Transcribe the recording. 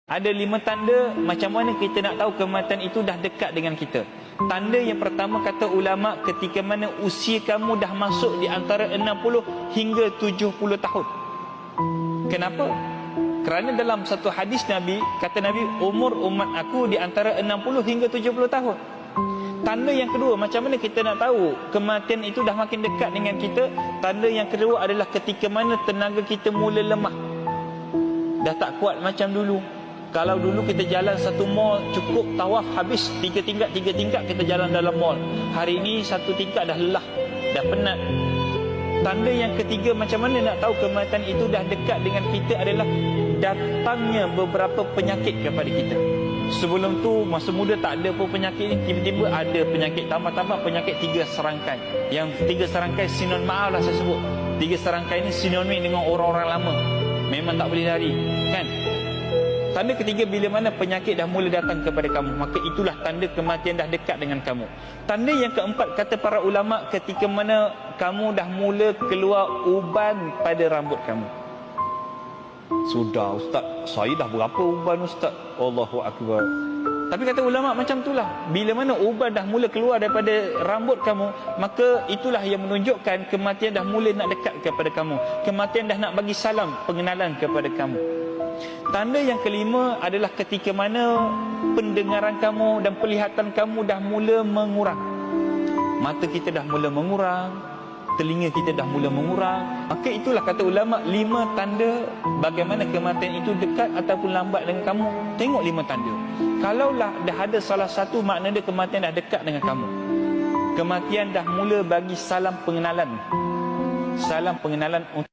Ada 5 tanda macam mana kita nak tahu kematian itu dah dekat dengan kita. Tanda yang pertama kata ulama, ketika mana usia kamu dah masuk di antara 60 hingga 70 tahun. Kenapa? Kerana dalam satu hadis Nabi, kata Nabi, umur umat aku di antara 60 hingga 70 tahun. Tanda yang kedua, macam mana kita nak tahu kematian itu dah makin dekat dengan kita? Tanda yang kedua adalah ketika mana tenaga kita mula lemah, dah tak kuat macam dulu. Kalau dulu kita jalan satu mall cukup tawaf habis 3 tingkat kita jalan dalam mall. Hari ini satu tingkat dah lelah, dah penat. Tanda yang ketiga macam mana nak tahu kematian itu dah dekat dengan kita adalah datangnya beberapa penyakit kepada kita. Sebelum tu masa muda tak ada pun penyakit ni, tiba-tiba ada penyakit, tambah-tambah penyakit 3 serangkai. Yang 3 serangkai sinonim, maaf lah saya sebut, 3 serangkai ni sinonim dengan orang-orang lama. Memang tak boleh lari, kan? Tanda ketiga, bila mana penyakit dah mula datang kepada kamu, maka itulah tanda kematian dah dekat dengan kamu. Tanda yang keempat, kata para ulama, ketika mana kamu dah mula keluar uban pada rambut kamu. Sudah ustaz, saya dah berapa uban ustaz? Allahu Akbar. Tapi kata ulama macam itulah, bila mana uban dah mula keluar daripada rambut kamu, maka itulah yang menunjukkan kematian dah mula nak dekat kepada kamu. Kematian dah nak bagi salam pengenalan kepada kamu. Tanda yang kelima adalah ketika mana pendengaran kamu dan penglihatan kamu dah mula mengurang. Mata kita dah mula mengurang, telinga kita dah mula mengurang. Maka itulah kata ulama 5 tanda bagaimana kematian itu dekat ataupun lambat dengan kamu. Tengok 5 tanda. Kalaulah dah ada salah satu, maknanya kematian dah dekat dengan kamu. Kematian dah mula bagi salam pengenalan. Salam pengenalan untuk